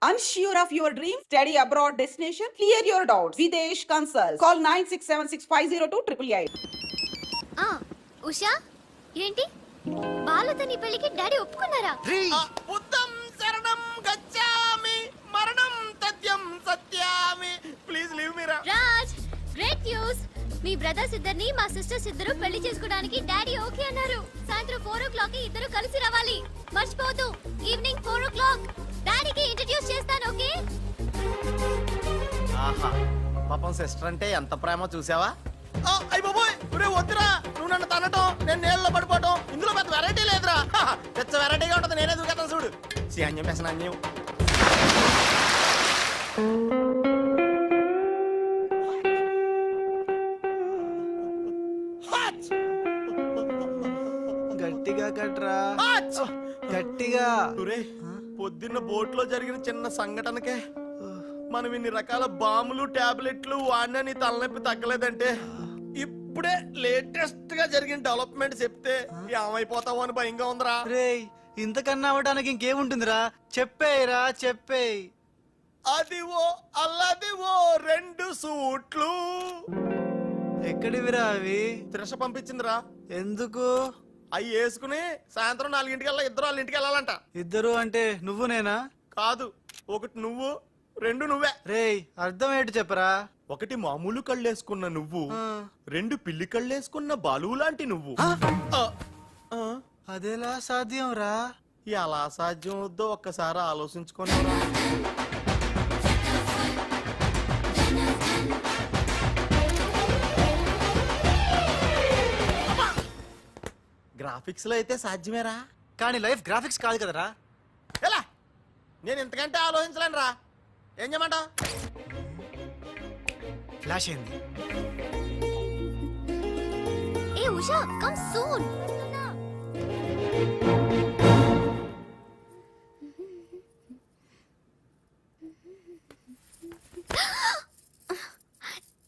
Unsure of your dream? Study abroad destination? Clear your doubts. Videsh Consult. Call 9676502888. Usha ఏంటి బాలతో నీ పెళ్లికి daddy ఒప్పుకున్నారా? బుద్ధం శరణం గచ్ఛామి మరణం తథ్యం సత్యామి. ప్లీజ్ లీవ్ మీ రా. Raj, great news. మీ బ్రదర్స్ ఇద్దరిని మా సిస్టర్స్ ఇద్దరు పెళ్లి చేసుకోవడానికి డాడీ ఓకే అన్నారు. సాయంత్రం 4 o'clock కి ఇద్దరు కలిసి రావాలి. మర్చిపోవద్దు, ఈవినింగ్ 4 o'clock. డాడీకి ఇంట్రడ్యూస్ చేస్తాను, ఓకే? ఆహా, పాపం సిస్టర్ అంటే ఎంత ప్రేమో చూసావా? అయ్య బాబోయ్, ఒరే వద్దురా, నువ్వు నన్ను తనటం, నేను నీళ్ళలో పడిపోవటం, ఇందులో పెద్ద వెరైటీ లేదురా. పెద్ద వెరైటీగా ఉంటుంది, నేనే దూకేతాను చూడు. అన్యం వేసిన అన్యం. గట్టిగా కట్రా, గట్టిగా. పొద్దున్న బోట్లో జరిగిన చిన్న సంఘటనకే మనం ఇన్ని రకాల బాంబులు టాబ్లెట్లు వాడినా నీ తలనొప్పి తగ్గలేదంటే ఇప్పుడే లేటెస్ట్ గా జరిగిన డెవలప్మెంట్ చెప్తే ఏమైపోతావు అని భయంగా ఉందిరా. రేయ్, ఇంతకన్నా అవడానికి ఇంకేముంటుందిరా? చెప్పేయరా, చెప్పేయ్. అదివో అల్లదివో 2 సూట్లు. ఎక్కడివిరా అవి? త్రిష పంపించిందిరా. ఎందుకు? అవి వేసుకుని సాయంత్రం 4 ఇద్దరు వాళ్ళ ఇంటికి వెళ్ళాలంట. ఇద్దరు అంటే నువ్వు నేనా? కాదు, ఒకటి నువ్వు, 2 నువ్వే. రేయ్, అర్థం ఏంటి చెప్పరా? ఒకటి మామూలు కళ్ళేసుకున్న నువ్వు, 2 పిల్లి కళ్ళేసుకున్న బాలు లాంటి నువ్వు. అదేలా సాధ్యం రా? ఎలా సాధ్యం వద్దో ఒక్కసారి ఆలోచించుకొని. గ్రాఫిక్స్ లో అయితే సాధ్యమేరా, కానీ లైఫ్ గ్రాఫిక్స్ కాదు కదరా. ఎలా? నేను ఇంతకంటే ఆలోచించలేను రా. ఏం చేయమంటావు? ఫ్లాష్ అయింది. ఏ ఉషా, కమ్ సూన్.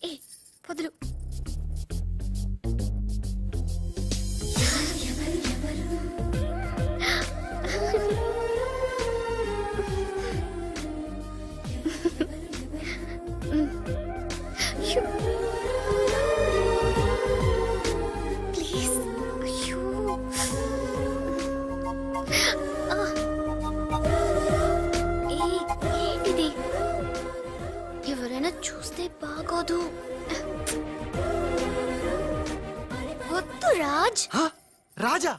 ఏ వదులు. ఎవరైనా చూస్తే బాగోదు. వద్దు రాజ్. రాజా?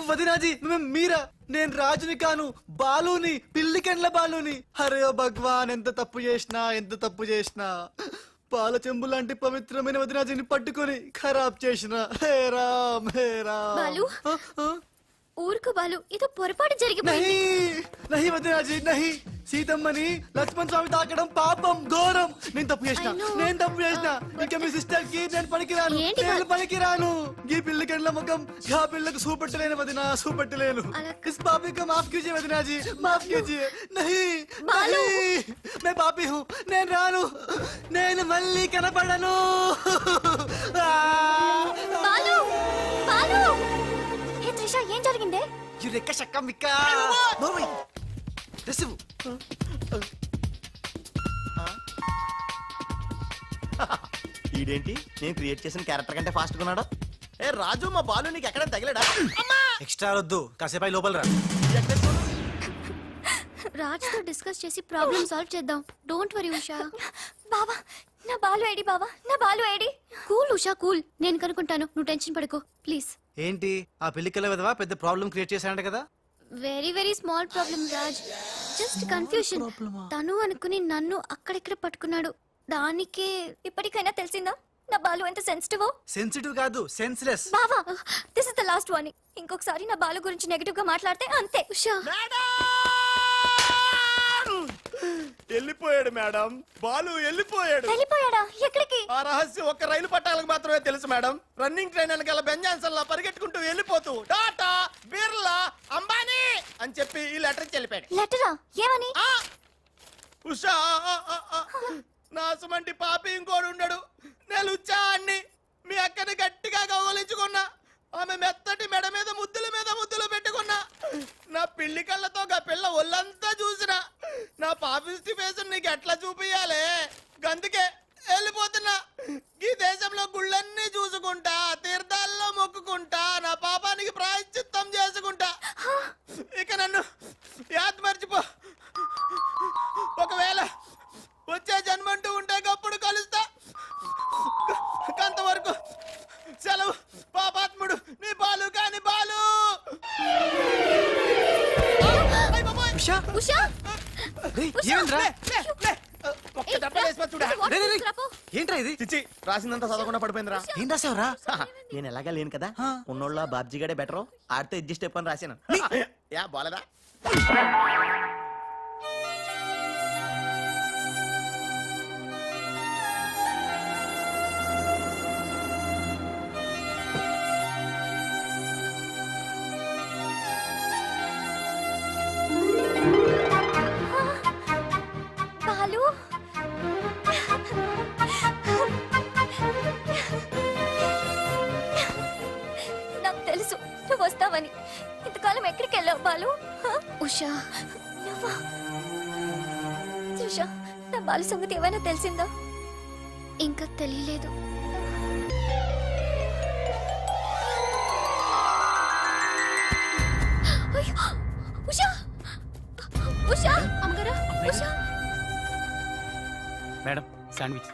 వదినాజీ, మీరా? నేను రాజుని కాను, బాలుని, పిల్లికెండ్ల బాలుని. అరే ఓ భగవాన్, ఎంత తప్పు చేసినా పాల చెంబు లాంటి పవిత్రమైన వదినాజీని పట్టుకొని ఖరాబ్ చేసిన. హే రామ్, హే రామ్. బాలు, ఊరుకు బాలు, ఇది పొరపాటు జరిగిపోయింది. నహి వదినాజీ, నహి. సీతమ్మని లక్ష్మణ్ స్వామి తాకడం పాపం, ఘోరం. నేను తప్పు చేసిన. ఇంకా మీ సిస్టర్ కి నేను పనికిరాను. ఈ పిల్లకెళ్ళ ముఖం ఆ పిల్లకు చూపెట్టలేను వదినా, చూపెట్టలేను. ఇస్ పాపి को माफ कीजिए वदना जी, माफ कीजिए. नहीं, मैं पापी हूँ. నేను రాను, నేను మళ్ళీ కనపడను. బాలు, బాలు. హే త్రిష, ఏం జరిగిందే? యురెక్క షక్క మిక్క. నోర్మై రిసివ్. ఈడేంటి నేను క్రియేట్ చేసిన క్యారెక్టర్ కంటే ఫాస్ట్ గా ఉన్నాడు. ఏ రాజు, మా బాలు నీకు ఎక్కడ తగిలాడా? ఎక్స్ట్రా వద్దు, కాసేపు లోపల రా. రాజ్ తో డిస్కస్ చేసి ప్రాబ్లం సాల్వ్ చేద్దాం. Don't worry Usha. బావా, నా బాలు ఏడి? బావా, నా Balu AD? Cool Usha, cool. నేను కనుక్కుంటాను, నువ్వు టెన్షన్ పడకు ప్లీజ్. ఏంటి ఆ పెళ్లికల విధవా పెద్ద ప్రాబ్లం క్రియేట్ చేశాడంట కదా? Very very small problem Raj, just confusion. తను అనుకుని నన్ను అక్కడిక్కడ పట్టుకున్నాడు. దానికే ఇప్పటికైనా తెలిసిందా నా బాలు ఎంత సెన్సిటివ్? సెన్సిటివ్ కాదు, సెన్స్లెస్. బావా, this is the last warning. ఇంకొకసారి నా బాలు గురించి నెగటివ్ గా మాట్లాడితే అంతే. ఉషా, వెళ్ళిపోయాడు మేడం, బాలు వెళ్ళిపోయాడు. వెళ్ళిపోయాడా? ఎక్కడికి? ఆ రహస్యం ఒక్క రైలు పట్టాలకు మాత్రమే తెలుసు మేడం. రన్నింగ్ ట్రైన్ వెనకాల బెంజాన్సన్ పరిగెట్టుకుంటూ వెళ్ళిపోతూ టాటా, బిర్లా, అంబానీ అని చెప్పి ఈ లెటర్ ఇచ్చి వెళ్ళిపోయాడు. లెటరా? ఏమని? ఉషా, నాసుమంటి పాపి ఇంకోడు ఉండడు. నేను ఉచ్చాన్ని మీ అక్కని గట్టిగా కౌగలించుకున్నా. ఆమె మెత్తటి మెడ మీద ముద్దులు పెట్టుకున్నా. నా పిల్లి కళ్ళతో ఆ పిల్ల ఒళ్ళంతా చూసిన. నా పాపిస్టి ఫేస్ నీకు ఎట్లా చూపియాలే? గందుకే వెళ్ళిపోతున్నా. ఈ దేశంలో గుళ్ళన్నీ చూసుకుంటా, తీర్థాల్లో మొక్కుకుంటా, నా పాపానికి ప్రాయశ్చిత్తం చేసుకుంటా. ఇక నన్ను యాద్ మర్చిపో. ఒకవేళ వచ్చే జన్మంటూ ఉంటే గప్పుడు కలుస్తా. అంతవరకు సెలవు. పాపాత్ముడు నీ బాలు కాని బాలు. అయ్ బాబోయ్. ఉషా ఉషా రేయ్, ఏమైందిరా? లే. ఒక్క దెబ్బ వేసి చూడా. రేయ్, రేయ్, ఏంట్రా ఇది? చిచ్చి రాసిందంతా చదవకుండా పడిపోయిందిరా. ఏం రాసావురా? నేను ఎలాగా లేను కదా, ఆ. ఉన్నోళ్ళ బాబ్జీ గడే బెటర్, ఆడితే అడ్జస్ట్ అయిపోయి రాశాను. యా బాలేదా? బాలు నాకు తెలుసు నువ్వు వస్తావని. ఇంతకాలం ఎక్కడికి వెళ్ళావు బాలు? ఉషా నువ్వా? ఉషా, నా బాలు సంగతి ఏమైనా తెలిసిందా? ఇంకా తెలియలేదు. అయ్యో, ఉషా ఉషా అమ్మగారా, Usha. Madam sandwich.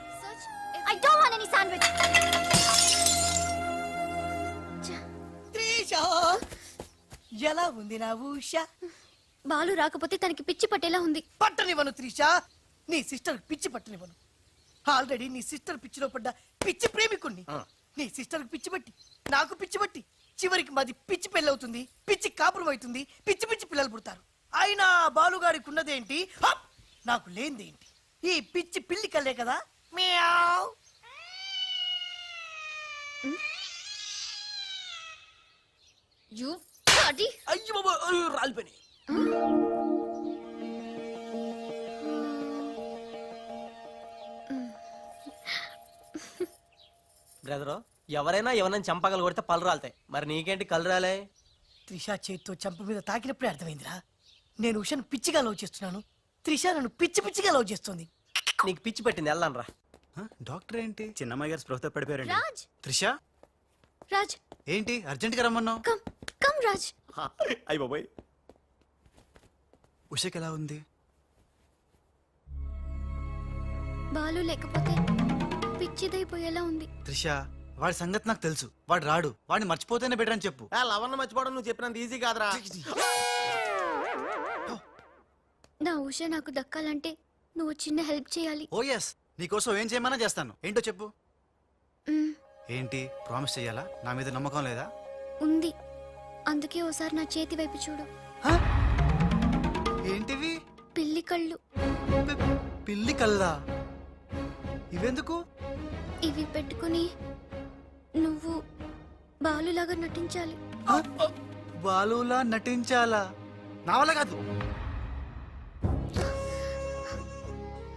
I don't want any sandwich. Trisha ఎలా ఉంది నా ఉష? బాలు రాకపోతే తనకి పిచ్చి పట్టేలా ఉంది. పట్టనివ్వను త్రిషా, నీ సిస్టర్ పిచ్చి పట్టనివ్వను. ఆల్రెడీ నీ సిస్టర్ పిచ్చిలో పడ్డ పిచ్చి ప్రేమికుణ్ణి. నీ సిస్టర్ పిచ్చి పట్టి నాకు పిచ్చి పట్టి చివరికి మాది పిచ్చి పెళ్ళవుతుంది, పిచ్చి కాపురం అవుతుంది, పిచ్చి పిచ్చి పిల్లలు పుడతారు. అయినా బాలుగాడికి ఉన్నదేంటి, హప్! నాకు లేనిదేంటి? ఈ పిచ్చి పిల్లి కల్లే కదా. మియావ్. You bloody. అయ్యో బాబోయ్, అయ్యో, రాలిపోయినాయి. బ్రదరు, ఎవరైనా ఎవరైనా చంపగలు కొడితే పళ్ళు రాలుతాయి. మరి నీకేంటి కళ్ళు రాలే? త్రిష చేత్తో చంప మీద తాకినప్పుడే అర్థమైందిరా. నేను ఉషను పిచ్చిగా లవ్ చేస్తున్నాను, త్రిష నన్ను పిచ్చి పిచ్చిగా లవ్ చేస్తుంది. నీకు పిచ్చి పట్టింది, వెళ్ళను రా. డాక్టర్ ఏంటి? చిన్నమ్మాయి గారు స్పృహతో పడిపోయారండి. రాజ్, త్రిష రాజ్, ఏంటి అర్జెంట్ గా రమ్మన్నావు? Come come Raj. అయ్య బాబోయ్. ఉషకి ఎలా ఉంది? బాలు లేకపోతే పిచ్చిదైపోయేలా ఉంది. త్రిష వాడి సంగతి నాకు తెలుసు. వాడు రాడు, వాడిని మర్చిపోతేనే బెటర్ అని చెప్పు. లవన్న మర్చిపోవడం నువ్వు చెప్పినంత ఈజీ కాదురా. నా ఉష నాకు దక్కాలంటే నువ్వు చిన్న హెల్ప్ చేయాలి. ఓ ఎస్, నీకోసం ఏం చేయమన్నా చేస్తాను. ఏంటో చెప్పు. మ్, ఏంటి ప్రామిస్ చెయ్యాలా? నా మీద నమ్మకం లేదా? ఉంది. అందుకే ఓసారి నా చేతి వైపు చూడు. హ? ఏంటివి? పిల్లి కళ్ళు. పిల్లి కల్లా? ఇవెందుకు? ఇవి పెట్టుకుని నువ్వు బాలులాగా నటించాలి. హ? బాలులా నటించాలా? నా వల్ల కాదు.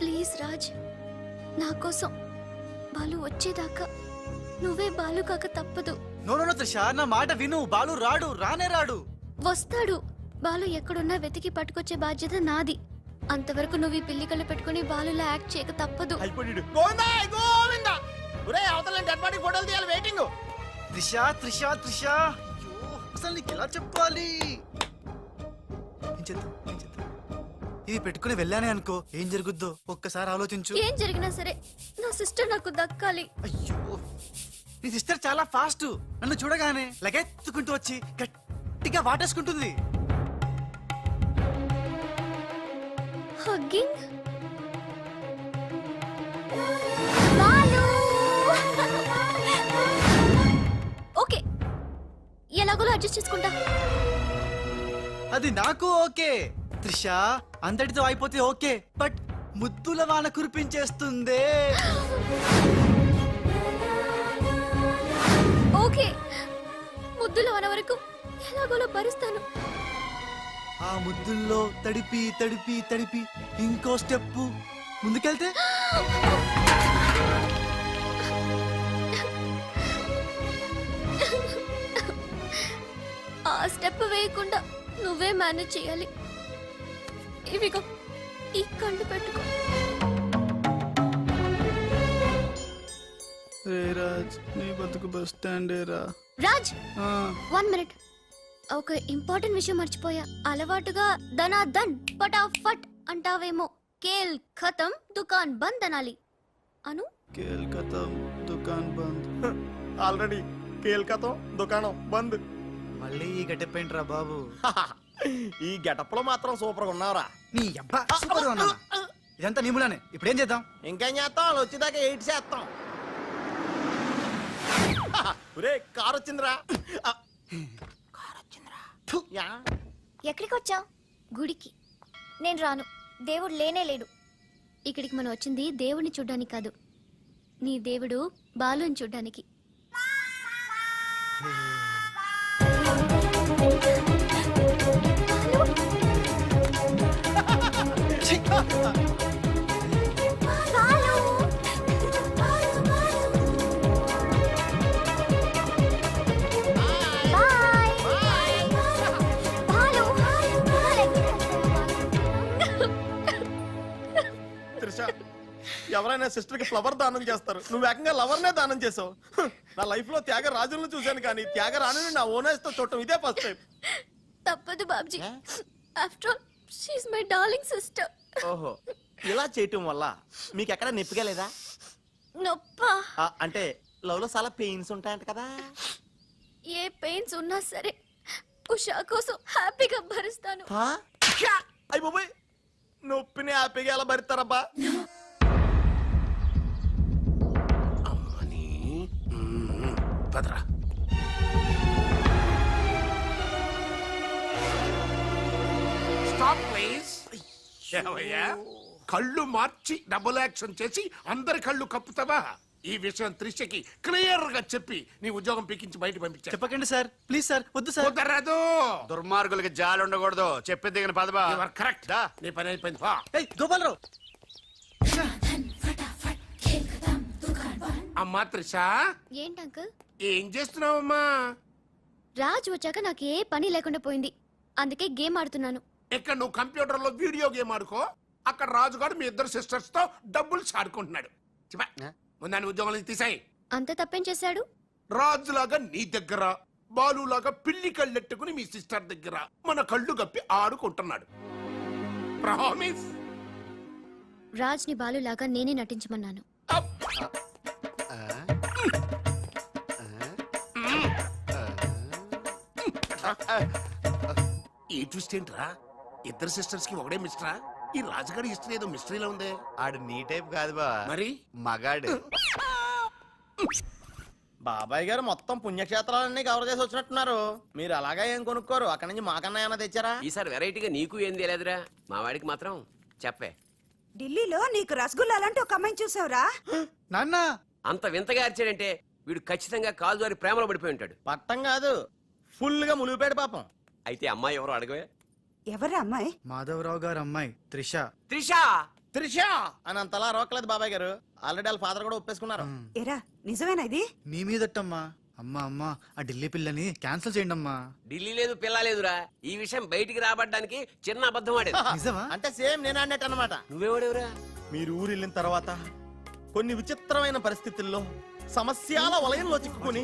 ప్లీజ్ రాజ్, నా కోసం బాలు వచ్చేదాకా నువ్వే బాలు కాక తప్పదు. నో నో నో త్రిష, నా మాట విను. బాలు రాడు, రానే రాడు. వస్తాడు. బాలు ఎక్కడున్నా వెతికి పట్టుకొచ్చే బాధ్యత నాది. అంతవరకు నువ్వు ఈ పిల్లి కళ్ళు పెట్టుకుని బాలులా యాక్ట్ చేయక తప్పదు. అయిపోయాడు. గోవిందా గోవిందా. ఒరేయ్, అవతల డెడ్ బాడీ ఫోటోలు తీయాలి, వెయిటింగ్. త్రిష త్రిష త్రిష, అయ్యో, అసలు నీకు ఎలా చెప్పాలి? ఏం చేద్దాం, ఏం చేద్దాం? ఇది పెట్టుకుని వెళ్ళానే అనుకో, ఏం జరుగుద్దో ఒక్కసారి ఆలోచించు. ఏం జరిగినా సరే నా సిస్టర్ నాకు దక్కాలి. అయ్యో, నీ సిస్టర్ చాలా ఫాస్ట్. నన్ను చూడగానే లగెత్తుకుంటూ వచ్చి గట్టిగా వాటేసుకుంటుంది. హగ్గింగ్. బాలు. ఓకే, ఎలాగోలో అడ్జస్ట్ చేసుకుంటా. అది నాకు ఓకే. త్రిష అంతటితో అయిపోతే ఓకే, బట్ ముద్దుల వాన కురిపించేస్తుందే. ఓకే, ముద్దులు అన వరకు ఎలాగోలో భరిస్తాను. ఆ ముద్దుల్లో తడిపి తడిపి తడిపి ఇంకో స్టెప్ ముందుకెళ్తే ఆ స్టెప్ వేయకుండా నువ్వే మేనేజ్ చేయాలి. ఇవిగో ఈ కళ్ళు పెట్టుకో. రే రాజ్, నీ బతుకు బస్ స్టాండేరా. రాజ్ 1 మినిట్. ఒక ఇంపార్టెంట్ విషయం మర్చిపోయా. అలవాటుగా ధనాధన్ ఫటాఫట్ అంటావేమో. కేల్ ఖతం దుకాన్ బంద్ అనాలి. అను కేల్కతా దుకాన్ బంద్. ఆల్రెడీ కేల్కతం దుకాణం బంద్. మళ్ళీ ఈ గట్టెప్పేంట్రా బాబు? ఈ గెటప్ లో మాత్రం సూపర్ గా ఉన్నావురా. నీ అబ్బా సూపర్ గా ఉన్నానా? ఇదంతా నిములానే. ఇప్పుడు ఏం చేద్దాం? ఇంకేం చేస్తాం, వాళ్ళు వచ్చేదాకా 8 చేస్తాం. ఒరే కార్ వచ్చిందిరా. యా. ఎక్కడికి వచ్చావు? గుడికి. నేను రాను. దేవుడు లేనే లేడు. ఇక్కడికి మనం వచ్చింది దేవుడిని చూడ్డానికి కాదు, నీ దేవుడు బాలుని చూడ్డానికి. త్రిష, ఎవరైనా సిస్టర్ కి ఫ్లవర్ దానం చేస్తారు, నువ్వు ఏకంగా లవర్ నే దానం చేసావు. నా లైఫ్ లో త్యాగరాజులను చూశాను కానీ త్యాగరాణిని నా ఓనర్స్ తో చూడటం ఇదే ఫస్ట్ టైం. తప్పదు Babji. After all she is my darling sister. ఓహో, ఇలా చేయటం వల్ల మీకు ఎక్కడ నొప్పిగా లేదా? నొప్పా? అంటే లవ్ లో చాలా పెయిన్స్ ఉంటాయంట కదా. ఏ పెయిన్స్ ఉన్నా సరే ఉషా కోసం హ్యాపీగా భరిస్తాను. అయ్యి బాబోయ్, నొప్పిని హ్యాపీగా ఎలా భరిస్తారబ్బా? పదరా. Stop please. ఏమయ్యా, కళ్ళు మార్చి డబుల్ యాక్షన్ చేసి అందరి కళ్ళు కప్పుతావా? ఈ విషయం త్రిషకి క్లియర్ గా చెప్పి నీ ఉద్యోగం పీకించి బయట పంపించా. చెప్పకండి సార్, ప్లీజ్ సార్, వద్దు సార్. కుదరదు. దుర్మార్గులకి జాలి ఉండకూడదు. చెప్పి దిగిన పదబా. You are correct. నీ పని అయిపోయింది. పో. ఏయ్ గోపాలరావు, అమ్మా త్రిష, ఏంటి అంకుల్? ఏం చేస్తున్నావమ్మా? రాజు వచ్చాక నాకు ఏ పని లేకుండా పోయింది, అందుకే గేమ్ ఆడుతున్నాను. ఇక్కడ నువ్వు కంప్యూటర్ లో వీడియో గేమ్ ఆడుకో, అక్కడ రాజుగాడు మీ ఇద్దరు సిస్టర్స్ తో డబ్బులు ఆడుకుంటున్నాడు. ముందాన్ని ఉద్యోగం నుంచి తీసాయి. అంత తప్పేం చేశాడు? రాజులాగా నీ దగ్గర, బాలులాగా పిల్లి కళ్ళెట్టుకుని మీ సిస్టర్ దగ్గర మన కళ్ళు కప్పి ఆడుకుంటున్నాడు. ప్రామిస్. రాజ్ ని బాలులాగా నేనే నటించమన్నాను. ఈ ట్విస్ట్ ఏంట్రా? ఇద్దరు సిస్టర్స్ కి ఒకడే మిస్టరా? ఈ రాజుగారి హిస్టరీ ఏదో మిస్టరీలో ఉందే. ఆడు నీ టైప్ కాదు బా, మరి మగాడు. బాబాయ్ గారు మొత్తం పుణ్యక్షేత్రాలన్నీ కవర్ చేసి వచ్చినట్టున్నారు. మీరు అలాగా ఏం కొనుక్కోరు, అక్కడి నుంచి మాకన్నా ఏమైనా తెచ్చారా? ఈసారి వెరైటీగా నీకు ఏం తెలియదురా, మా వాడికి మాత్రం చెప్పే. ఢిల్లీలో నీకు రసగుల్లా లాంటి ఒక అమ్మాయిని చూసావురా? నాన్న అంత వింతగా అరిచాడంటే వీడు ఖచ్చితంగా కాలు జారి ప్రేమలో పడిపోయి ఉంటాడు. పట్టం కాదు, ఫుల్ గా ములిగిపోయాడు పాపం. అయితే అమ్మాయి ఎవరో అడగవే. ఎవరా అమ్మాయి? మాధవరావు గారు అమ్మాయి త్రిష. త్రిషా. త్రిష అని అంతలా రోకలేదు బాబాయ్ గారు, ఆల్రెడీ వాళ్ళ ఫాదర్ కూడా ఒప్పేసుకున్నారు. ఎరా నిజమేనా ఇది? నీ మీదట్టమ్మా. అమ్మా అమ్మా, ఆ ఢిల్లీ పిల్లని క్యాన్సిల్ చేయండి అమ్మా. ఢిల్లీ లేదు పిల్ల లేదురా, ఈ విషయం బయటికి రాబడ్డానికి చిన్న అబద్ధం ఆడేది. నిజమా? అంటే సేమ్ నేను అన్నట్టు అనమాట. నువ్వేవాడేవురా? మీరు ఊరు వెళ్ళిన తర్వాత కొన్ని విచిత్రమైన పరిస్థితుల్లో సమస్యల వలయంలో చిక్కుకుని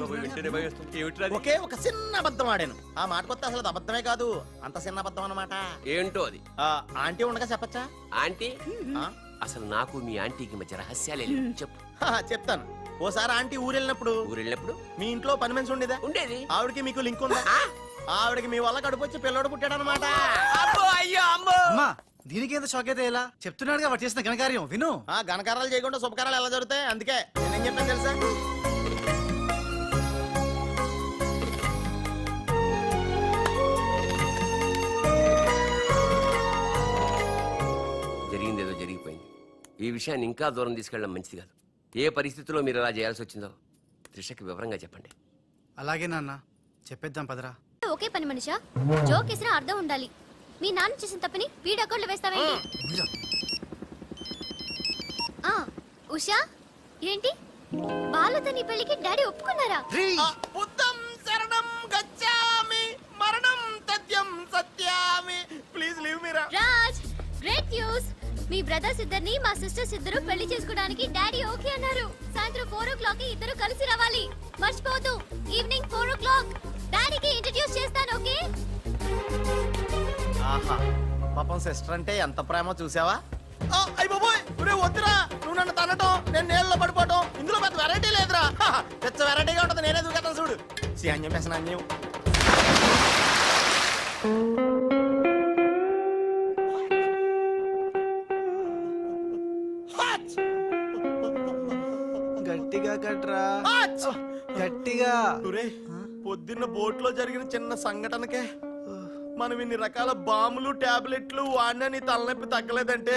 ఒకే ఒక చిన్న అబద్ధం ఆడాను. ఆ మాట కొత్త అసలు అది అబద్ధమే కాదు, అంత చిన్న అబద్ధం అన్నమాట. ఏంటో అది? ఆంటీ ఉండగా చెప్పచ్చా? ఆంటీ? అసలు నాకు మీ ఆంటీకి మధ్య రహస్యాలే లేవు. చెప్పు. చెప్తాను. ఓసారి ఆంటీ ఊరు వెళ్ళినప్పుడు మీ ఇంట్లో పని మనిషి ఉండేదా? ఉండేది. ఆవిడకి మీకు లింక్ ఉందా? ఆవిడకి మీ వల్ల కడుపు వచ్చి పిల్లడు పుట్టాడు అనమాట. అమ్మా, దీనికి ఎంత షాక్ అయితే ఎలా? చెప్తున్నాడుగా వాడు చేసిన ఘనకార్యం విను. ఘనకారాలు చేయకుండా శుభకారాలు ఎలా జరుగుతాయి? అందుకే నేనేం చెప్పాను తెలుసా? జరిగిందేదో జరిగిపోయింది. ఈ విషయాన్ని ఇంకా దూరం తీసుకెళ్ళడం మంచిది కాదు. ఏ పరిస్థితిలో మీరు అలా చేయాల్సి వచ్చిందో త్రిషకి వివరంగా చెప్పండి. అలాగే నాన్న, చెప్పేద్దాం పదరా. ఒకే పని మనిషా, జోక్ వేసినా అర్థం ఉండాలి. మీ నాన్న చేసిన తప్పని వీడి అకౌంట్లో వేస్తావేంటి? ఉషా, ఏంటి బాలతో నీ పెళ్లికి డాడీ ఒప్పుకున్నారా? బుద్ధం శరణం గచ్చామి, మరణ మీ బ్రదర్స్ ఇద్దరిని మా సిస్టర్స్ ఇద్దరు పెళ్లి చేసుకోవడానికి డాడీ ఓకే అన్నారు. సాయంత్రం 4 o'clock కి ఇద్దరు కలిసి రావాలి. మర్చిపోవద్దు, ఈవినింగ్ 4 o'clock. డాడీకి ఇంట్రడ్యూస్ చేస్తాను, ఓకే? ఆహా పాపం సిస్టర్ అంటే ఎంత ప్రేమో చూసావా? అయ్య బాబోయ్, ఒరే వద్దురా, నువ్వు నన్ను తనటం, నేను నీళ్ళలో పడిపోవటం, ఇందులో పెద్ద వెరైటీ లేదురా. పెద్ద వెరైటీగా ఉంటుంది, నేనే దూకేతాను చూడు. అన్యం పెసన అన్యం. గట్టిగా కట్రా, గట్టిగా. ఒరే, పొద్దున్న బోట్లో జరిగిన చిన్న సంఘటనకే మనం ఇన్ని రకాల బాంబులు టాబ్లెట్లు వాడినా నీ తలనొప్పి తగ్గలేదంటే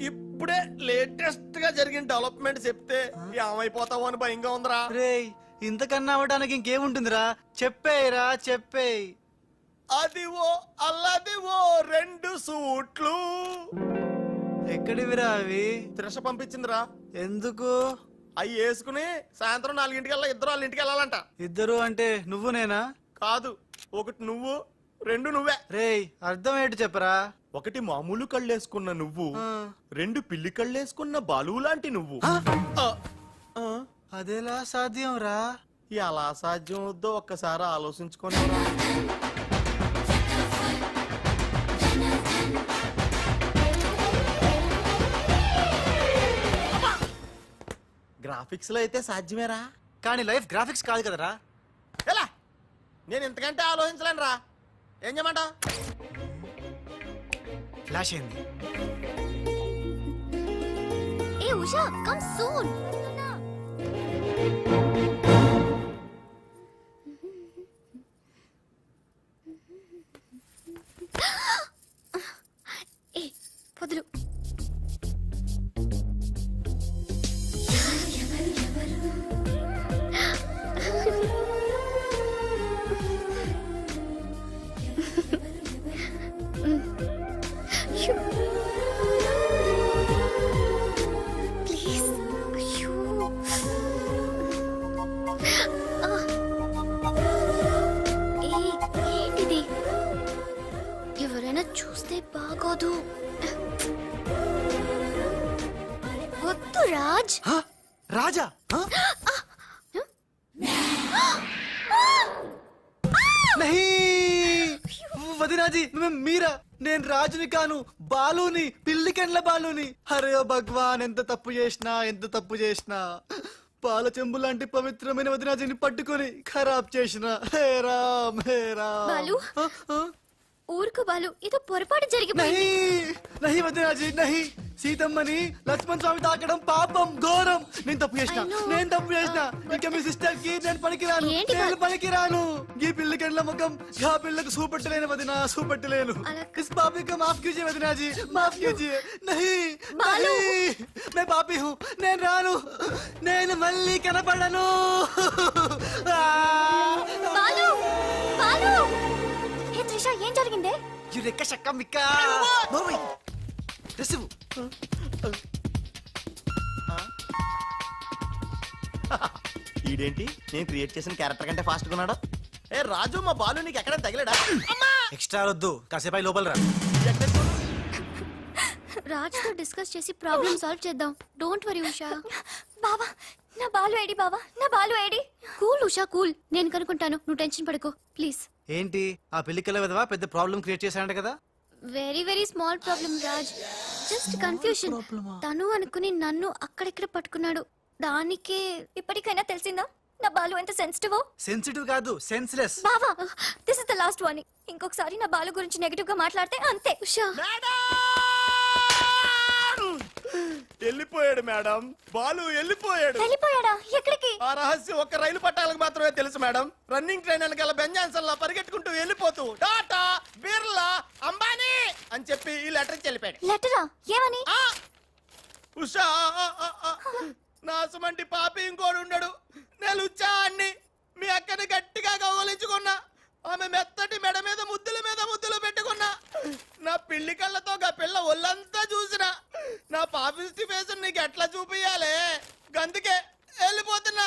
ఇప్పుడే లేటెస్ట్ గా జరిగిన డెవలప్మెంట్ చెప్తే ఏమైపోతావో అని భయంగా ఉందిరా. రేయ్, ఇంతకన్నా అవ్వడానికి ఇంకేముంటుందిరా? చెప్పేయరా, చెప్పేయ్. అదివో అల్లదివో 2 సూట్లు ఎక్కడివిరా అవి? త్రిష పంపించిందిరా. ఎందుకు? అవి వేసుకుని సాయంత్రం 4 ఇద్దరు వాళ్ళ ఇంటికి వెళ్ళాలంట. ఇద్దరు అంటే నువ్వు నేనా? కాదు, ఒకటి నువ్వు, 2 నువ్వే. రేయ్, అర్థం ఏంటి చెప్పరా? ఒకటి మామూలు కళ్ళేసుకున్న నువ్వు, 2 పిల్లి కళ్ళేసుకున్న బాలు లాంటి నువ్వు. అదెలా సాధ్యం రా? ఎలా సాధ్యం అవుద్దో ఒక్కసారి ఆలోచించుకొని. గ్రాఫిక్స్ లో అయితే సాధ్యమేరా, కానీ లైఫ్ గ్రాఫిక్స్ కాదు కదరా. ఎలా? నేను ఇంతకంటే ఆలోచించలేను రా. ఏం చేయమంటావు? ఫ్లాష్ అయింది. ఏ ఉషా, కమ్ సూన్. ఏ వదులు. ప్లీజ్. అయ్యో. ఏంటిది? ఎవరైనా చూస్తే బాగోదు. వద్దు రాజ్. హ? రాజా? హ? నహీ! వదినాజీ, మీరా? నేను రాజుని కాను, బాలుని, పిల్లికెండ్ల బాలుని. అరే ఓ భగవాన్, ఎంత తప్పు చేసినా పాల చెంబు లాంటి పవిత్రమైన వదినాజీని పట్టుకొని ఖరాబ్ చేసిన. హే రామ్, హే రామ్. బాలు, ఊరుకు బాలు, ఏదో పొరపాటు జరిగిపోయింది. నహీ వదినాజీ, నహీ. సీతమ్మని లక్ష్మణ్ స్వామి తాకడం పాపం, ఘోరం. నేను తప్పు చేసిన. ఇంకా మీ సిస్టర్ కి నేను పనికిరాను. ఈ పిల్లకెండ్ల ముఖం గా పిల్లకు చూపెట్టలేను వదినా, చూపెట్టలేను. ఇస్ పాపి కా మాఫ్ కీజియే వదినాజీ, మాఫ్ కీజియే. నహీ, నహీ, మే పాపి హూ, నేను రాను, నేను మళ్ళీ కనపడను. బాలు, బాలు. హే త్రిష, ఏం జరిగిందే? యురెక్క షక్క మిక్క. నోర్మై రిసీవ్. ఈడేంటి నేను క్రియేట్ చేసిన క్యారెక్టర్ కంటే ఫాస్ట్ గా ఉన్నాడు? ఏ రాజు, మా బాలు నీకు ఎక్కడ తగిలాడా? ఎక్స్ట్రా వద్దు, కాసేపై లోపల రా. రాజ్ తో డిస్కస్ చేసి ప్రాబ్లం సాల్వ్ చేద్దాం. Don't worry Usha. బావా, నా బాలు ఏడి? బావా, నా Balu AD? Cool Usha, cool. నేను కనుక్కుంటాను, నువ్వు టెన్షన్ పడకు ప్లీజ్. ఏంటి ఆ పెళ్లికల విధవా పెద్ద ప్రాబ్లం క్రియేట్ చేశాడంట కదా? Very very small problem Raj, just confusion. తను అనుకుని నన్ను అక్కడిక్కడ పట్టుకున్నాడు, దానికే. ఇప్పటికైనా తెలిసిందా నా బాలు ఎంత సెన్సిటివ్? సెన్సిటివ్ కాదు, సెన్స్లెస్. బావా, this is the last warning. ఇంకొకసారి నా బాలు గురించి నెగటివ్ గా మాట్లాడితే అంతే. ఉషా, వెళ్ళిపోయాడు మేడం, బాలు వెళ్ళిపోయాడు. వెళ్ళిపోయాడా? ఎక్కడికి? ఆ రహస్యం ఒక్క రైలు పట్టాలకు మాత్రమే తెలుసు మేడం. రన్నింగ్ ట్రైన్ వెనకాల బెంజాన్సన్ లా పరిగెట్టుకుంటూ వెళ్ళిపోతూ టాటా, బిర్లా, అంబానీ అని చెప్పి ఈ లెటర్ ఇచ్చి వెళ్ళిపోయాడు. లెటరా? ఏమని? ఉషా, నాసుమంటి పాపి ఇంకోడు ఉండడు. నేను లుచ్చా అన్ని మీ అక్కని గట్టిగా కౌగలించుకున్నా. ఆమె మెత్తటి మెడ మీద ముద్దులు పెట్టుకున్నా. నా పిల్లి కళ్ళతో గా పిల్ల ఒళ్ళంతా చూసిన. నా పాపిస్టి ఫేస్ నీకు ఎట్లా చూపియాలే? గందుకే వెళ్ళిపోతున్నా.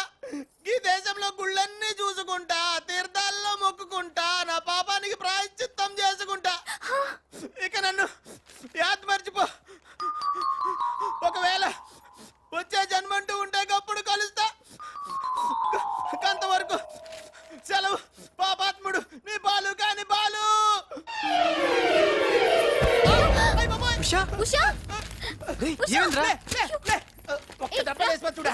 ఈ దేశంలో గుళ్ళన్నీ చూసుకుంటా, తీర్థాల్లో మొక్కుకుంటా, నా పాపానికి ప్రాయశ్చిత్తం చేసుకుంటా. ఇక నన్ను యాద్ మర్చిపో. ఉషా ఏమైందిరా ఒక్క దెబ్బ వేసిపోయి చూడు.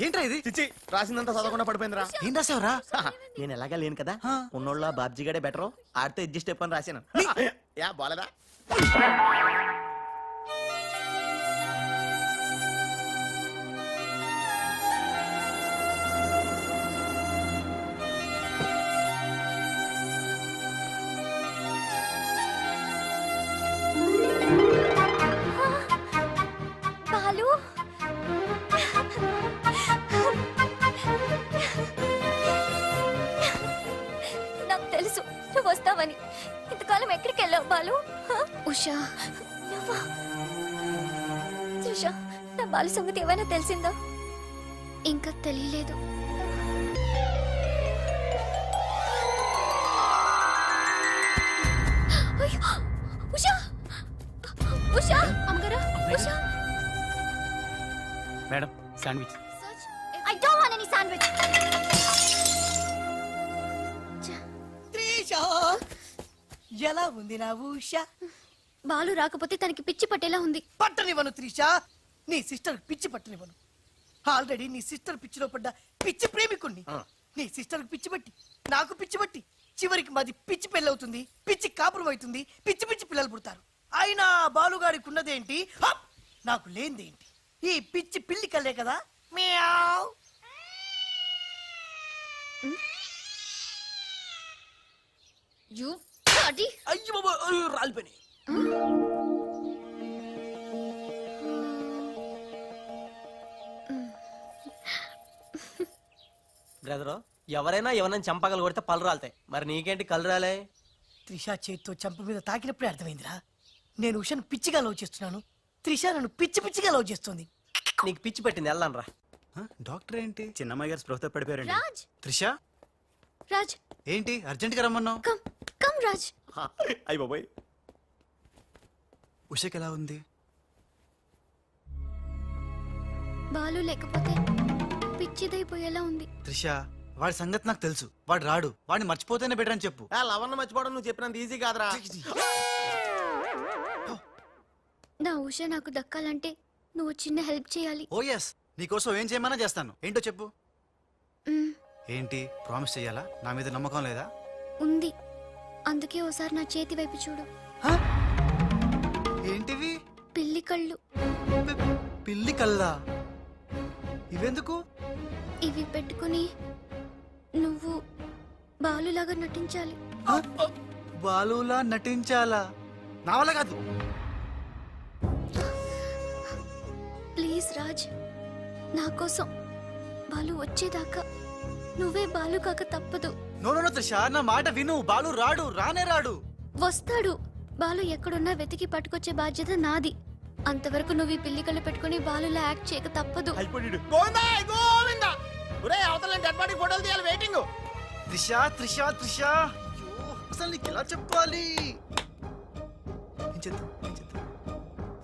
ఏంట్రా ఇది చిచ్చి రాసిందంతా చదవకుండా పడిపోయిందిరా. ఏం రాసావురా నేను ఎలాగా లేను కదా ఉన్నోళ్ళ బాబ్జీ గడే బెటర్ ఆడితే అడ్జస్ట్ అయిపోయి రాశాను. యా బాలేదా? బాలు నాకు తెలుసు నువ్వు వస్తావని. ఇంతకాలం ఎక్కడికి వెళ్ళావు బాలు? ఉషా నువ్వా? ఉషా, నా బాలు సంగతి ఏమైనా తెలిసిందా? ఇంకా తెలియలేదు. అయ్యో, ఉషా ఉషా అమ్మగారా Usha. Madam sandwich. I don't want any sandwich. Trisha ఎలా ఉంది నా ఉష? బాలు రాకపోతే తనకి పిచ్చి పట్టేలా ఉంది. పట్టనివ్వను త్రిష, నీ సిస్టర్ పిచ్చి పట్టనివ్వను. ఆల్రెడీ నీ సిస్టర్ పిచ్చిలో పడ్డ పిచ్చి ప్రేమికుణ్ణి. నీ సిస్టర్ పిచ్చి పట్టి నాకు పిచ్చి పట్టి చివరికి మాది పిచ్చి పెళ్ళవుతుంది, పిచ్చి కాపురం అవుతుంది, పిచ్చి పిచ్చి పిల్లలు పుడతారు. అయినా బాలుగాడికి ఉన్నదేంటి, హప్! నాకు లేనిదేంటి? ఈ పిచ్చి పిల్లి కల్లే కదా. మియావ్. You bloody. అయ్యో బాబా, రాలిపోయి. బ్రదరు ఎవరైనా ఎవరైనా చంపగలు కొడితే పళ్ళు రాలుతాయి. మరి నీకేంటి కళ్ళు రాలే? త్రిష చేత్తో చంప మీద తాకినప్పుడే అర్థమైందిరా. నేను ఉషను పిచ్చిగా లవ్ చేస్తున్నాను, త్రిష నన్ను పిచ్చి పిచ్చిగా లవ్ చేస్తుంది. నీకు పిచ్చి పెట్టింది వెళ్ళను రా. డాక్టర్ ఏంటి చిన్నమ్మాయి గారు స్పృహతో పడిపోయారండి. రాజ్ త్రిష రాజ్ ఏంటి అర్జెంట్ గా రమ్మన్నావు? Come come Raj. అయ్యి బాబోయ్. ఉషకి ఎలా ఉంది? బాలు లేకపోతే పిచ్చిదైపోయేలా ఉంది. త్రిష వాడి సంగతి నాకు తెలుసు. వాడు రాడు, వాడిని మర్చిపోతేనే బెటర్ అని చెప్పు. లవన్న మర్చిపోవడం నువ్వు చెప్పినంత ఈజీ కాదురా. నా ఉష నాకు దక్కాలంటే నువ్వు చిన్న హెల్ప్ చేయాలి. ఓ ఎస్, నీకోసం ఏం చేయమన్నా చేస్తాను. ఏంటో చెప్పు. మ్, ఏంటి ప్రామిస్ చెయ్యాలా? నా మీద నమ్మకం లేదా? ఉంది. అందుకే ఓసారి నా చేతి వైపు చూడు. హ? ఏంటివి? పిల్లి కళ్ళు. పిల్లి కల్లా? ఇవెందుకు? ఇవి పెట్టుకుని నువ్వు బాలులాగా నటించాలి. హ? బాలులా నటించాలా? నా వల్ల కాదు. ప్లీజ్ రాజ్, నా కోసం బాలు వచ్చేదాకా నువ్వే బాలు కాక తప్పదు. నో నో నో త్రిష, నా మాట విను. బాలు రాడు, రానే రాడు. వస్తాడు. బాలు ఎక్కడున్నా వెతికి పట్టుకొచ్చే బాధ్యత నాది. అంతవరకు నువ్వు ఈ పిల్లి కళ్ళు పెట్టుకుని బాలులా యాక్ట్ చేయక తప్పదు. అయిపోయాడు. గోవిందా గోవిందా. ఒరేయ్ అవతల డెడ్ బాడీ ఫోటోలు తీయాలి, వెయిటింగ్. త్రిష త్రిష త్రిష, అయ్యో అసలు నీకు ఎలా చెప్పాలి? ఏం చేద్దాం, ఏం చేద్దాం?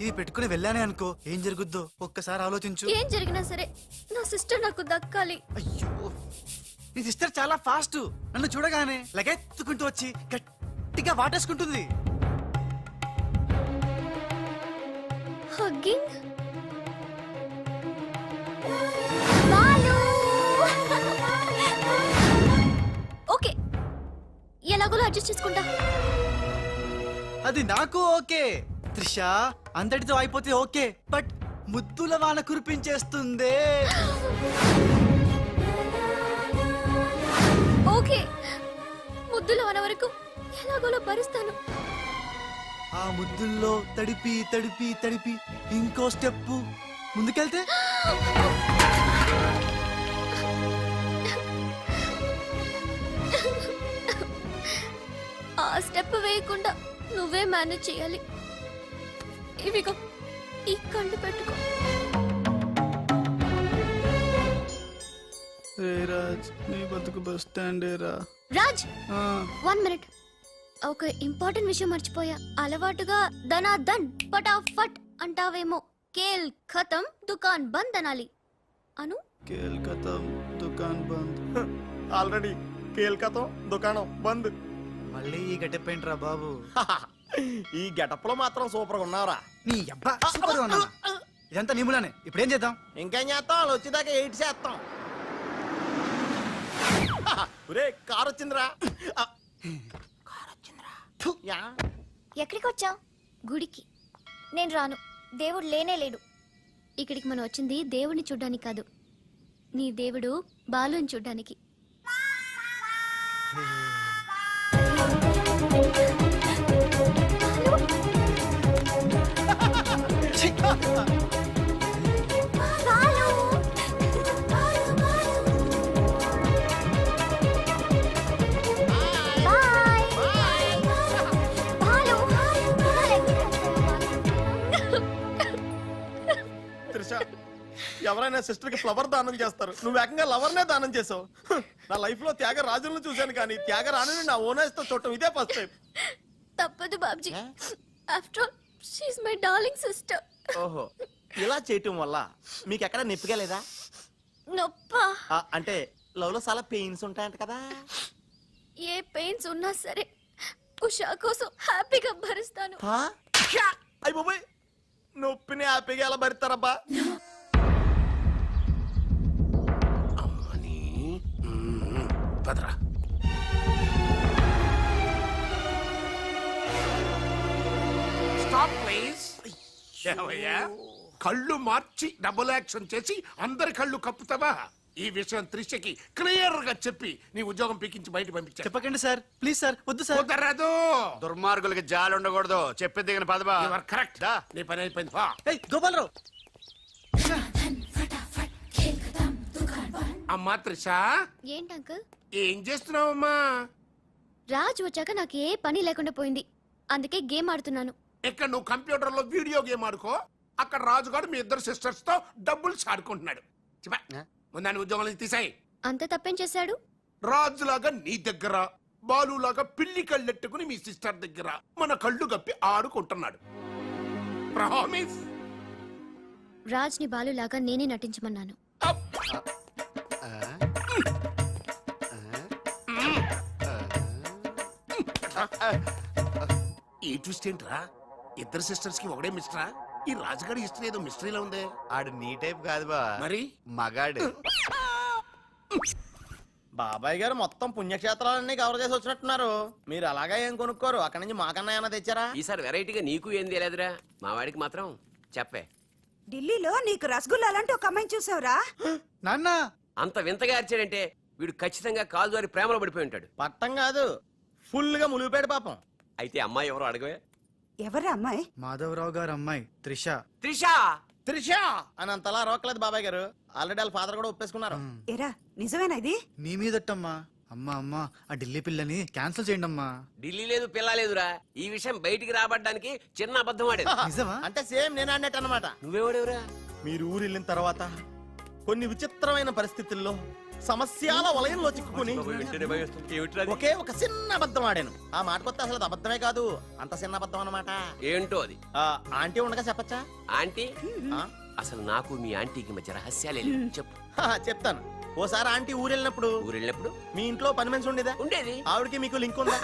ఇది పెట్టుకుని వెళ్ళానే అనుకో, ఏం జరుగుద్దో ఒక్కసారి ఆలోచించు. ఏం జరిగినా సరే నా సిస్టర్ నాకు దక్కాలి. అయ్యో నీ సిస్టర్ చాలా ఫాస్ట్. నన్ను చూడగానే లగెత్తుకుంటూ వచ్చి గట్టిగా వాటేసుకుంటుంది. హగ్గింగ్. బాలు. ఓకే, ఎలాగోలా అడ్జస్ట్ చేసుకుంటా. అది నాకు ఓకే త్రిష, అంతటితో అయిపోతే ఓకే. బట్ ముద్దుల వాన కురిపించేస్తుందే. ఓకే, ముద్దుల వన వరకు ఎలాగోలా భరిస్తాను. ఆ ముద్దుల్లో తడిపి తడిపి తడిపి ఇంకో స్టెప్ ముందుకెళ్తే ఆ స్టెప్ వేయకుండా నువ్వే మేనేజ్ చేయాలి. ఇవిగో ఈ కళ్ళు పెట్టుకో. రాజ్, నీ బతుకు బస్ స్టాండ్ రా. రాజ్, 1 మినిట్. ఒక ఇంపార్టెంట్ విషయం మర్చిపోయా. అలవాటుగా ధనాధన్ ఫటాఫట్ అంటావేమో. కేల్ ఖతం దుకాన్ బంద్ అనాలి. అను. కేల్కతా దుకాన్ బంద్. ఆల్రెడీ కేల్కతో దుకాణం బంద్. మళ్ళీ ఈ గట్టెప్పేంట్రా బాబు? ఈ గెటప్ లో మాత్రం సూపర్ గా ఉన్నావురా. నీ అబ్బా సూపర్ గా ఉన్నా ఇదంతా నీములానే ఇప్పుడు ఏం చేద్దాం ఇంకేం చేస్తాం, వాళ్ళు వచ్చేదాకా 8 చేస్తాం. ఒరే కార్ వచ్చిందిరా. ఫు, యా. ఎక్కడికి వచ్చావు? గుడికి. నేను రాను, దేవుడు లేనే లేడు. ఇక్కడికి మనం వచ్చింది దేవుడిని చూడ్డానికి కాదు, నీ దేవుడు బాలుని చూడ్డానికి. బాలు! బాయ్! బాలు! త్రిష, ఎవరైనా సిస్టర్ కి ఫ్లవర్ దానం చేస్తారు, నువ్వు ఏకంగా లవర్ నే దానం చేసావు. నా లైఫ్ లో త్యాగరాజులను చూశాను కానీ త్యాగరాణిని నా ఓనర్స్ తో చూడటం ఇదే ఫస్ట్ టైం. తప్పదు Babji, after all she my darling sister. ఓహో, ఇలా చేయటం వల్ల మీకు ఎక్కడ నొప్పిగా లేదా? నొప్పా? అంటే లవ్ లో చాలా పెయిన్స్ ఉంటాయంట కదా. ఏ పెయిన్స్ ఉన్నా సరే ఉషా కోసం హ్యాపీగా భరిస్తాను. అయ్యి బాబాయ్, నొప్పిని హ్యాపీగా ఎలా భరిస్తారబ్బా? అమ్మని పదరా. Stop please. ఏమయ్యా, కళ్ళు మార్చి డబుల్ యాక్షన్ చేసి అందరి కళ్ళు కప్పుతావా? ఈ విషయం త్రిషకి క్లియర్ గా చెప్పి నీ ఉద్యోగం పీకించి బయట పంపించా. చెప్పకండి సార్ ప్లీజ్ సార్ వద్దు సార్ కుదరదు. దుర్మార్గులకి జాలి ఉండకూడదు. చెప్పేది దిగిన పదబా. కరెక్ట్. నీ పని అయిపోయింది. పో. ఏయ్ గోపాలరావు అమ్మా త్రిష, ఏంటి అంకుల్? ఏం చేస్తున్నావమ్మా? రాజు వచ్చాక నాకు ఏ పని లేకుండా పోయింది, అందుకే గేమ్ ఆడుతున్నాను. ఇక్కడ నువ్వు కంప్యూటర్ లో వీడియో గేమ్ ఆడుకో, అక్కడ రాజుగాడు మీ ఇద్దరు సిస్టర్స్ తో డబ్బులు ఆడుకుంటున్నాడు. ముందాన్ని ఉద్యోగం నుంచి తీసాయి. అంత తప్పేం చేశాడు? రాజులాగా నీ దగ్గర, బాలులాగా పిల్లి కళ్ళెట్టుకుని మీ సిస్టర్ దగ్గర మన కళ్ళు గప్పి ఆడుకుంటున్నాడు. ప్రామిస్. రాజ్ని బాలులాగా నేనే నటించమన్నాను. ఈ ట్విస్ట్ ఏంట్రా? ఇద్దరు సిస్టర్స్ కి ఒకడే మిస్టరా? ఈ రాజుగారి హిస్టరీ ఏదో మిస్టరీలో ఉందే. ఆడు నీ టైప్ కాదు బా, మరి మగాడు. బాబాయ్ గారు మొత్తం పుణ్యక్షేత్రాలన్నీ కవర్ చేసి వచ్చినట్టున్నారు. మీరు అలాగా ఏం కొనుక్కోరు, అక్కడి నుంచి మాకన్నా ఏమైనా తెచ్చారా? ఈసారి వెరైటీగా నీకు ఏం తెలియదురా, మా వాడికి మాత్రం చెప్పే. ఢిల్లీలో నీకు రసగుల్లా లాంటి ఒక అమ్మాయిని చూసావురా? నాన్న అంత వింతగా అరిచాడంటే వీడు ఖచ్చితంగా కాలు ద్వారా ప్రేమలో పడిపోయి ఉంటాడు. పట్టం కాదు, ఫుల్ గా ములిగిపోయాడు పాపం. అయితే అమ్మాయి ఎవరో అడగవే. ఎవరా అమ్మాయి? మాధవరావు గారు అమ్మాయి త్రిష. త్రిషా! త్రిష అని అంతలా రోకలేదు బాబాయ్ గారు, ఆల్రెడీ వాళ్ళ ఫాదర్ కూడా ఒప్పేసుకున్నారు. ఎరా నిజమేనా ఇది? నీ మీదట్టమ్మా. అమ్మా అమ్మా ఆ ఢిల్లీ పిల్లని క్యాన్సిల్ చేయండి అమ్మా. ఢిల్లీ లేదు పిల్ల లేదురా, ఈ విషయం బయటికి రాబడ్డానికి చిన్న అబద్ధం ఆడేది. నిజమా? అంటే సేమ్ నేను అన్నట్టు అనమాట. నువ్వేవాడేవురా? మీరు ఊరు వెళ్ళిన తర్వాత కొన్ని విచిత్రమైన పరిస్థితుల్లో సమస్యల వలయంలో చిక్కుకుని ఒకే ఒక చిన్న అబద్ధం ఆడాను. ఆ మాట కొత్త అసలు అది అబద్ధమే కాదు, అంత చిన్న అబద్ధం అన్నమాట. ఏంటో అది? ఆంటీ ఉండగా చెప్పచ్చా? ఆంటీ? అసలు నాకు మీ ఆంటీకి మధ్య రహస్యాలే లేవు. చెప్పు. చెప్తాను. ఓసారి ఆంటీ ఊరు వెళ్ళినప్పుడు మీ ఇంట్లో పని మనిషి ఉండేదా? ఉండేది. ఆవిడకి మీకు లింక్ ఉందా?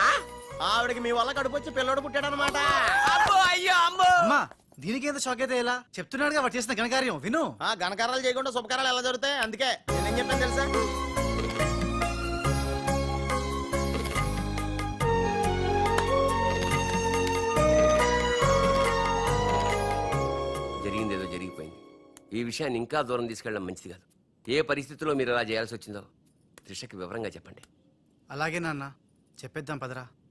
ఆవిడకి మీ వల్ల కడుపు వచ్చి పిల్లడు పుట్టాడు అనమాట. అమ్మా దీనికి ఎంత షాక్ అయితే ఎలా? చెప్తున్నాడుగా వాడు చేసిన ఘనకార్యం విను. ఘనకారాలు చేయకుండా శుభకారాలు ఎలా జరుగుతాయి? అందుకే నేనేం చెప్పాను తెలుసా? జరిగిందేదో జరిగిపోయింది. ఈ విషయాన్ని ఇంకా దూరం తీసుకెళ్ళడం మంచిది కాదు. ఏ పరిస్థితిలో మీరు అలా చేయాల్సి వచ్చిందో త్రిషకి వివరంగా చెప్పండి. అలాగే నాన్న చెప్పేద్దాం పదరా.